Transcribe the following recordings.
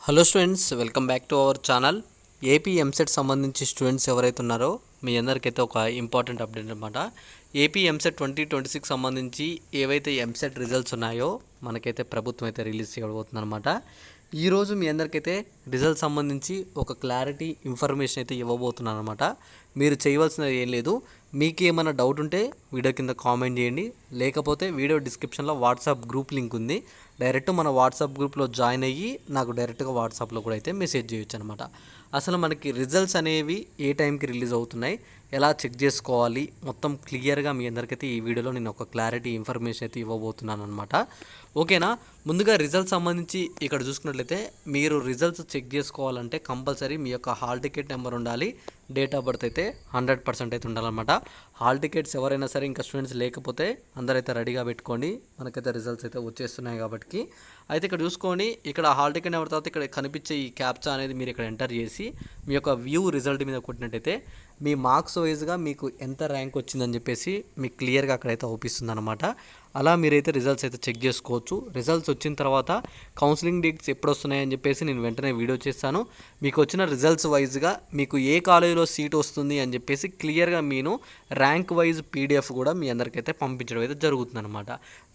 Hello students, welcome back to our channel. AP EAMCET సంబంధించి students ఎవరైతే ఉన్నారో మీ అందరికైతే ఒక ఇంపార్టెంట్ అప్డేట్ అనమాట. ఏపీ ఎంసెట్ 2026 సంబంధించి ఏవైతే ఎంసెట్ రిజల్ట్స్ ఉన్నాయో మనకైతే ప్రభుత్వం అయితే రిలీజ్ చేయబోతుంది అనమాట. ఈరోజు మీ అందరికైతే రిజల్ట్ సంబంధించి ఒక క్లారిటీ ఇన్ఫర్మేషన్ అయితే ఇవ్వబోతున్నాను అనమాట. మీరు చేయవలసినది ఏం లేదు, మీకు ఏమైనా డౌట్ ఉంటే వీడియో కింద కామెంట్ చేయండి, లేకపోతే వీడియో డిస్క్రిప్షన్లో వాట్సాప్ గ్రూప్ లింక్ ఉంది, డైరెక్ట్ మన వాట్సాప్ గ్రూప్లో జాయిన్ అయ్యి నాకు డైరెక్ట్గా వాట్సాప్లో కూడా అయితే మెసేజ్ చేయొచ్చు అనమాట. అసలు మనకి రిజల్ట్స్ అనేవి ఏ టైంకి రిలీజ్ అవుతున్నాయి, ఎలా చెక్ చేసుకోవాలి, మొత్తం క్లియర్గా మీ అందరికైతే ఈ వీడియోలో నేను ఒక క్లారిటీ ఇన్ఫర్మేషన్ అయితే ఇవ్వబోతున్నాను అనమాట. ఓకేనా. ముందుగా రిజల్ట్స్ సంబంధించి ఇక్కడ చూసుకున్నట్లయితే మీరు రిజల్ట్స్ చెక్ చేసుకోవాలంటే కంపల్సరీ మీ యొక్క హాల్ టికెట్ నెంబర్ ఉండాలి, డేట్ ఆఫ్ బర్త్ అయితే 100% అయితే ఉండాలన్నమాట. హాల్ టికెట్స్ ఎవరైనా సరే ఇంకా స్టూడెంట్స్ లేకపోతే అందరైతే రెడీగా పెట్టుకోండి, మనకైతే రిజల్ట్స్ అయితే వచ్చేస్తున్నాయి కాబట్టి. అయితే ఇక్కడ చూసుకోండి, ఇక్కడ హాల్ టికెట్ నెంబర్ తర్వాత ఇక్కడ కనిపించే ఈ క్యాప్చా అనేది మీరు ఇక్కడ ఎంటర్ చేసి మీ యొక్క వ్యూ రిజల్ట్ మీద కొట్టినట్టయితే మీ మార్క్స్ వైజ్గా మీకు ఎంత ర్యాంక్ వచ్చిందని చెప్పేసి మీకు క్లియర్గా అక్కడైతే అవుపిస్తుంది అనమాట. అలా మీరైతే రిజల్ట్స్ అయితే చెక్ చేసుకోవచ్చు. రిజల్ట్స్ వచ్చిన తర్వాత కౌన్సిలింగ్ డేట్స్ ఎప్పుడు వస్తున్నాయని చెప్పేసి నేను వెంటనే వీడియో చేస్తాను. మీకు వచ్చిన రిజల్ట్స్ వైజ్గా మీకు ఏ కాలేజీలో సీట్ వస్తుంది అని చెప్పేసి క్లియర్గా నేను ర్యాంక్ వైజ్ పీడిఎఫ్ కూడా మీ అందరికైతే పంపించడం అయితే జరుగుతుంది అనమాట.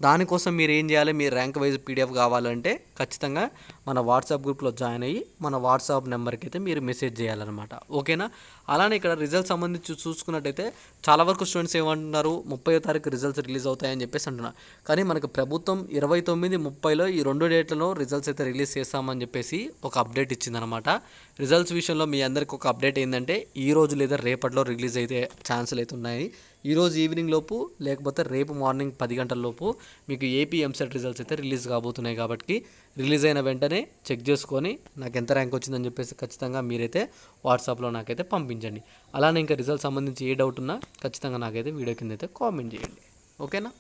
దానికోసం మీరు ఏం చేయాలి, మీ ర్యాంక్ వైజ్ పీడిఎఫ్ కావాలంటే ఖచ్చితంగా మన వాట్సాప్ గ్రూప్లో జాయిన్ అయ్యి మన వాట్సాప్ నెంబర్కి అయితే మీరు మెసేజ్ చేయాలన్నమాట. ఓకేనా. అలానే ఇక్కడ రిజల్ట్ సంబంధించి చూసుకున్నట్టయితే చాలా వరకు స్టూడెంట్స్ ఏమంటున్నారు, 30వ తారీఖు రిజల్ట్స్ రిలీజ్ అవుతాయని చెప్పేసి అంటున్నారు. కానీ మనకు ప్రభుత్వం 29, 30లో ఈ 2 డేట్లలో రిజల్ట్స్ అయితే రిలీజ్ చేస్తామని చెప్పేసి ఒక అప్డేట్ ఇచ్చిందనమాట. రిజల్ట్స్ విషయంలో మీ అందరికి ఒక అప్డేట్ ఏంటంటే ఈ రోజు లేదా రేపట్లో రిలీజ్ అయితే ఛాన్సులు అయితే ఉన్నాయి. ఈరోజు ఈవినింగ్ లోపు లేకపోతే రేపు మార్నింగ్ 10 గంటల లోపు మీకు ఏపీ ఎంసెట్ రిజల్ట్స్ అయితే రిలీజ్ కాబోతున్నాయి. కాబట్టి రిలీజ్ అయిన వెంటనే చెక్ చేసుకొని నాకు ఎంత ర్యాంక్ వచ్చిందని చెప్పేసి ఖచ్చితంగా మీరైతే వాట్సాప్లో నాకైతే పంపించండి. అలానే ఇంకా రిజల్ట్ సంబంధించి ఏ డౌట్ ఉన్నా ఖచ్చితంగా నాకైతే వీడియో కింద అయితే కామెంట్ చేయండి. ఓకేనా.